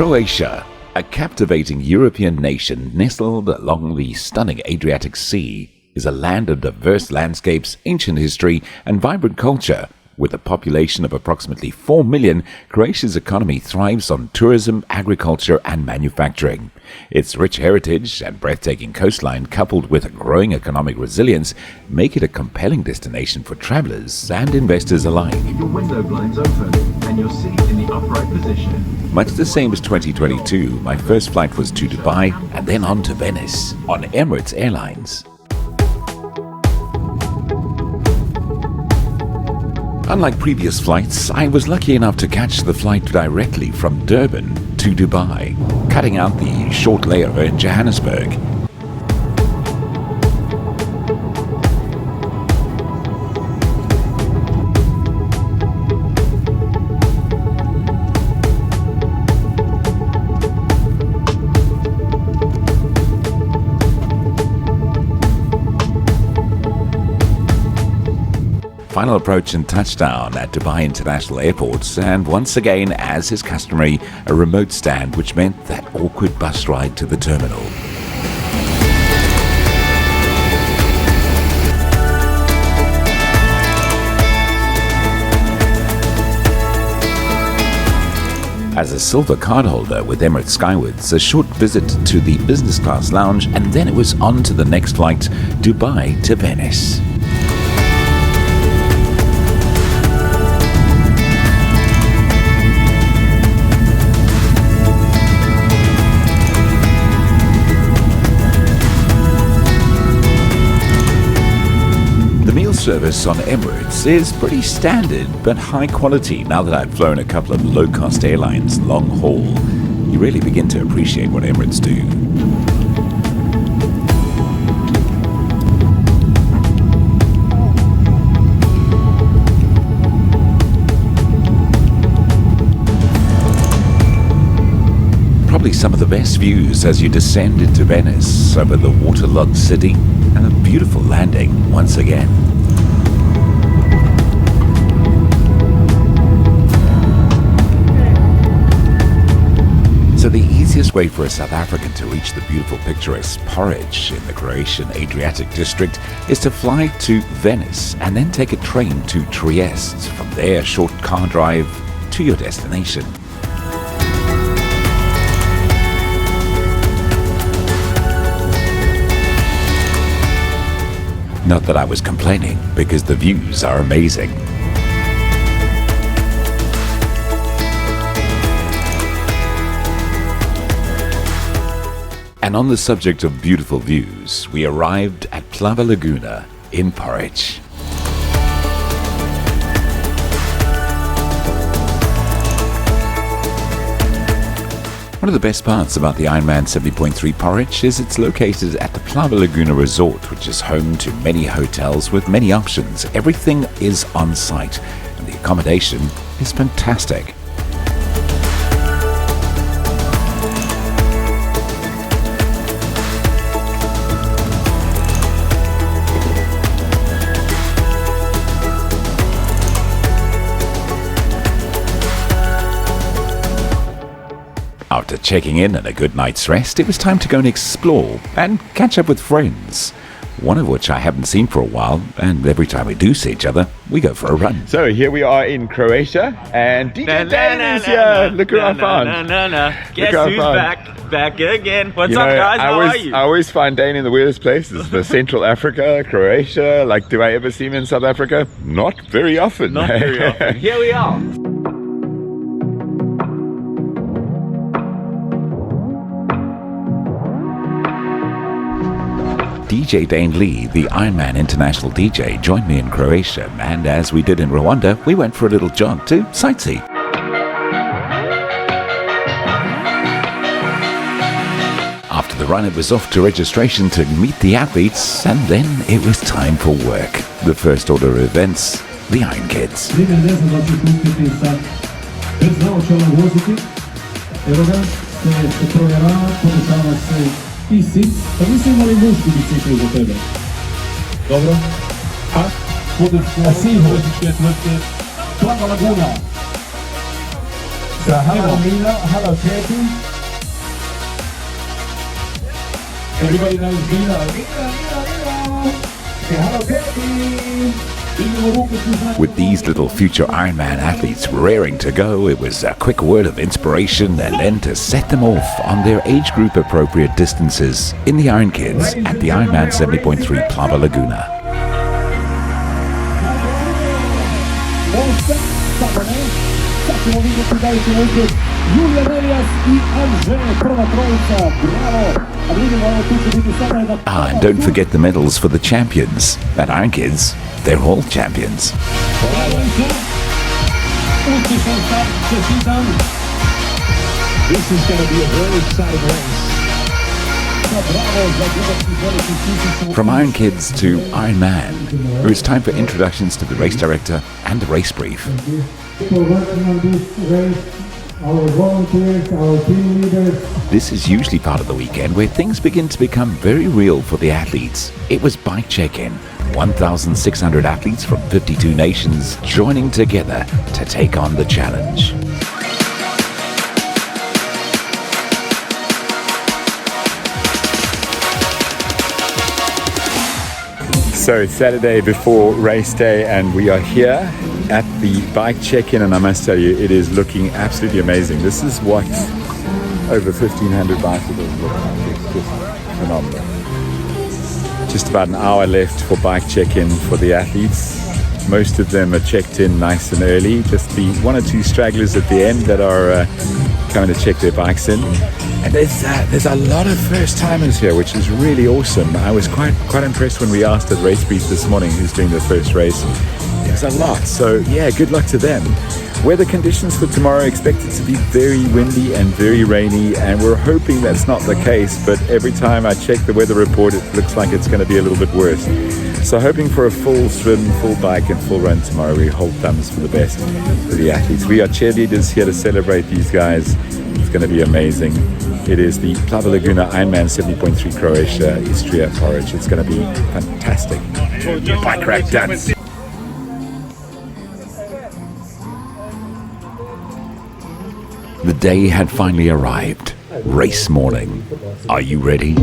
Croatia, a captivating European nation nestled along the stunning Adriatic Sea, is a land of diverse landscapes, ancient history, and vibrant culture. With a population of approximately 4 million, Croatia's economy thrives on tourism, agriculture, and manufacturing. Its rich heritage and breathtaking coastline, coupled with a growing economic resilience, make it a compelling destination for travelers and investors alike. Keep your window blinds open and your seat in the upright position. Much the same as 2022, my first flight was to Dubai and then on to Venice on Emirates Airlines. Unlike previous flights, I was lucky enough to catch the flight directly from Durban to Dubai, cutting out the short layover in Johannesburg. Final approach and touchdown at Dubai International Airport, and once again, as is customary, a remote stand, which meant that awkward bus ride to the terminal. As a silver cardholder with Emirates Skywards, a short visit to the business class lounge, and then it was on to the next flight, Dubai to Venice. The meal service on Emirates is pretty standard but high quality. Now that I've flown a couple of low-cost airlines long haul, you really begin to appreciate what Emirates do. Probably some of the best views as you descend into Venice over the waterlogged city, and a beautiful landing once again. So the easiest way for a South African to reach the beautiful picturesque Porec in the Croatian Adriatic district is to fly to Venice and then take a train to Trieste. From there, a short car drive to your destination. Not that I was complaining, because the views are amazing. And on the subject of beautiful views, we arrived at Plava Laguna in Porec. One of the best parts about the Ironman 70.3 Porec is it's located at the Plava Laguna Resort, which is home to many hotels with many options. Everything is on site, and the accommodation is fantastic. After checking in and a good night's rest, it was time to go and explore and catch up with friends, one of which I haven't seen for a while, and every time we do see each other, we go for a run. So here we are in Croatia, and DJ Dayne is here. Look who I found. Guess who's back again. What's up, guys? How are you? I always find Dayne in the weirdest places. The Central Africa, Croatia. Like, do I ever see him in South Africa? Not very often. Not very often. Here we are. DJ Dayne-Lee, the Ironman International DJ, joined me in Croatia, and as we did in Rwanda, we went for a little jog to sightsee. After the run, it was off to registration to meet the athletes, and then it was time for work. The first order of events, the Iron Kids. Ti si, pa mi smo imali muški bicikl za tebe. Dobro? A si muzičke tvrtke Plava Laguna. So hello Milo, hello Checkin. Everybody knows Milo. Say hello Checkin. With these little future Ironman athletes raring to go, it was a quick word of inspiration and then to set them off on their age group appropriate distances in the Iron Kids at the Ironman 70.3 Plava Laguna. And don't forget the medals for the champions. At Iron Kids, they're all champions. This is going to be a very exciting race. From Iron Kids to Iron Man, it's time for introductions to the race director and the race brief. People working on this race, our volunteers, our team leaders. This is usually part of the weekend where things begin to become very real for the athletes. It was Bike Check-In. 1,600 athletes from 52 nations joining together to take on the challenge. So it's Saturday before race day and we are here at the Bike Check-In, and I must tell you, it is looking absolutely amazing. This is what over 1,500 bicycles look like. It's just phenomenal. Just about an hour left for Bike Check-In for the athletes. Most of them are checked in nice and early. Just the one or two stragglers at the end that are coming to check their bikes in. And there's a lot of first timers here, which is really awesome. I was quite impressed when we asked at race brief this morning who's doing their first race. There's a lot, so yeah, good luck to them. Weather conditions for tomorrow are expected to be very windy and very rainy, and we're hoping that's not the case, but every time I check the weather report it looks like it's going to be a little bit worse. So hoping for a full swim, full bike and full run tomorrow. We hold thumbs for the best for the athletes. We are cheerleaders here to celebrate these guys. It's going to be amazing. It is the Plava Laguna Ironman 70.3 Croatia, Istria, Porec. It's going to be fantastic. Bike rack dance. The day had finally arrived. Race morning. Are you ready?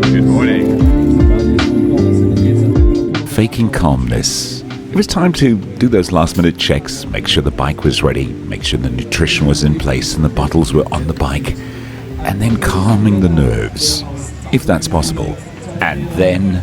Good morning. Faking calmness. It was time to do those last minute checks, make sure the bike was ready, make sure the nutrition was in place and the bottles were on the bike, and then calming the nerves, if that's possible. And then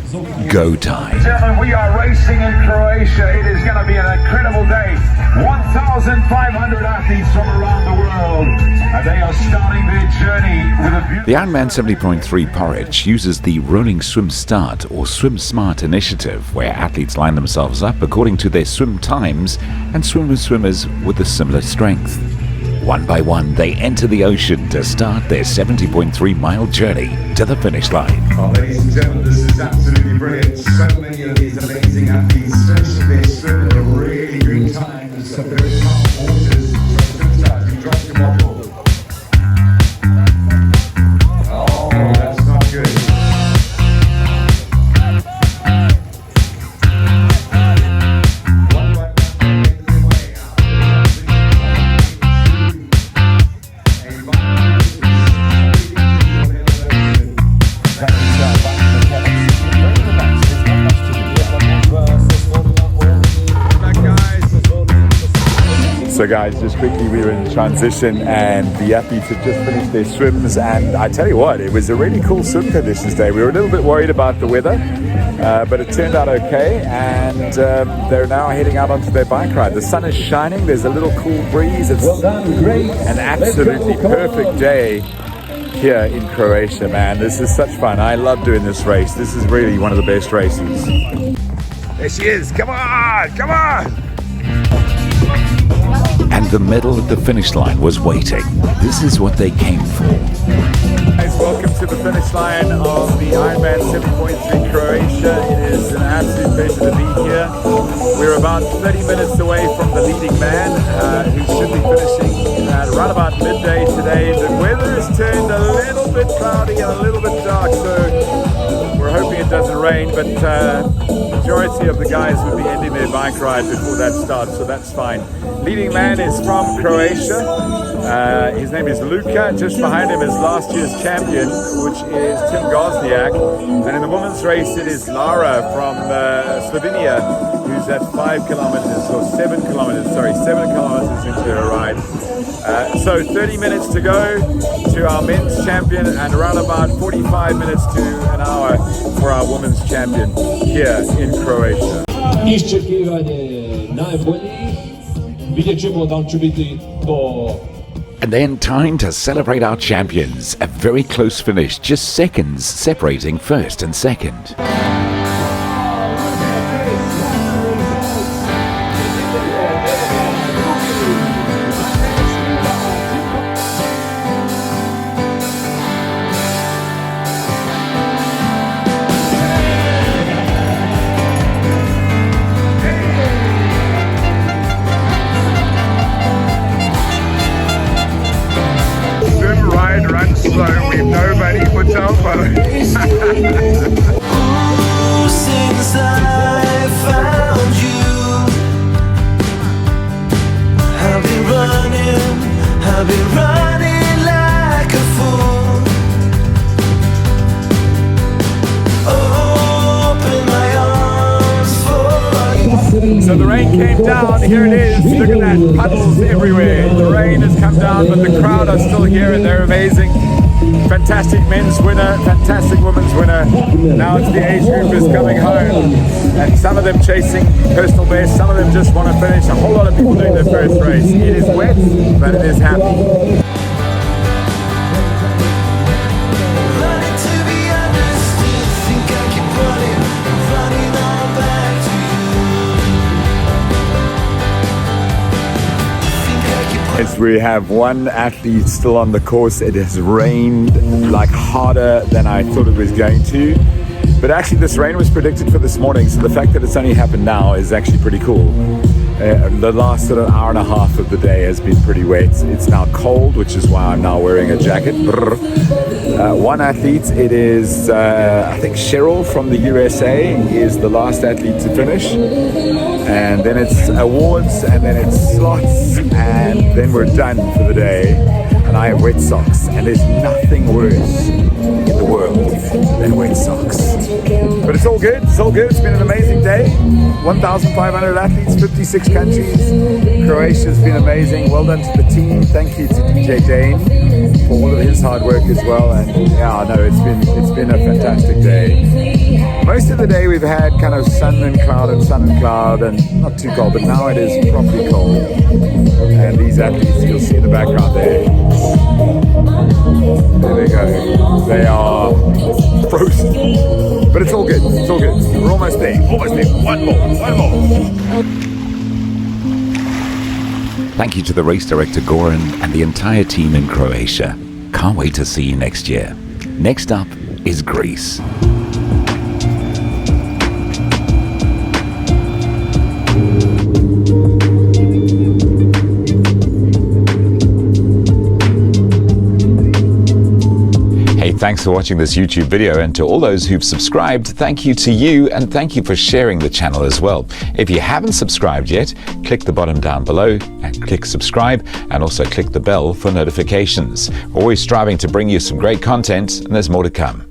go time. Gentlemen, we are racing in Croatia. It is going to be an incredible day. 1,500 athletes from around the world. And they are starting their journey with a beautiful... The Ironman 70.3 Porec uses the Rolling Swim Start or Swim Smart initiative, where athletes line themselves up according to their swim times and swim with swimmers with a similar strength. One by one, they enter the ocean to start their 70.3 mile journey to the finish line. Well, ladies and gentlemen, this is absolutely brilliant. So many of these amazing athletes, especially their swim, are really good times. So very calm waters. You drop your bottle. Oh, that's not good. So guys, just quickly, we were in transition and the athletes had just finished their swims, and I tell you what, it was a really cool swim conditions day. We were a little bit worried about the weather, but it turned out okay, and they're now heading out onto their bike ride. The sun is shining, there's a little cool breeze. It's an absolutely perfect day here in Croatia, man. This is such fun. I love doing this race. This is really one of the best races. There she is, come on, come on! And the medal at the finish line was waiting. This is what they came for. Guys, welcome to the finish line of the Ironman 70.3 Croatia. It is an absolute pleasure to be here. We're about 30 minutes away from the leading man, who should be finishing at right about midday today. The weather has turned a little little bit cloudy and a little bit dark, so we're hoping it doesn't rain, but majority of the guys will be ending their bike ride before that starts, so that's fine. Leading man is from Croatia. His name is Luka. Just behind him is last year's champion, which is Tim Gosniak. And in the women's race, it is Lara from Slovenia, who's at 7 kilometers into her ride. So 30 minutes to go to our men's champion, and around about 45 minutes to an hour for our women's champion here in Croatia. Iščekivanje najboljih. Vidjet ćemo da li će biti to. And then time to celebrate our champions. A very close finish, just seconds separating first and second. Run slow with nobody puts elbow. Since I found you, I've been running like a fool. Open my arms for you. So the rain came down, here it is, look at that, puddles everywhere. The rain has come down, but the crowd are still here and they're amazing. Fantastic men's winner, fantastic women's winner. Now it's the age groupers coming home, and some of them chasing personal best, some of them just want to finish. A whole lot of people doing their first race. It is wet, but it is happy. As we have one athlete still on the course, it has rained like harder than I thought it was going to. But actually this rain was predicted for this morning, so the fact that it's only happened now is actually pretty cool. The last sort of hour and a half of the day has been pretty wet. It's now cold, which is why I'm now wearing a jacket. One athlete, it is, I think Cheryl from the USA is the last athlete to finish. And then it's awards, and then it's slots, and then we're done for the day. And I have wet socks, and there's nothing worse in the world than wet socks. But it's all good, it's all good. It's been an amazing day. 1,500 athletes, 56 countries. Croatia's been amazing. Well done to the team. Thank you to DJ Dayne for all of his hard work as well. And yeah, no, it's been a fantastic day. Most of the day we've had kind of sun and cloud and not too cold, but now it is properly cold. And these athletes, you'll see in the background there. There they go. They are frozen. But it's all good. It's all good. We're almost there. Almost there. One more. Thank you to the race director Goran and the entire team in Croatia. Can't wait to see you next year. Next up is Greece. Thanks for watching this YouTube video, and to all those who've subscribed, thank you to you, and thank you for sharing the channel as well. If you haven't subscribed yet, click the button down below and click subscribe, and also click the bell for notifications. We're always striving to bring you some great content, and there's more to come.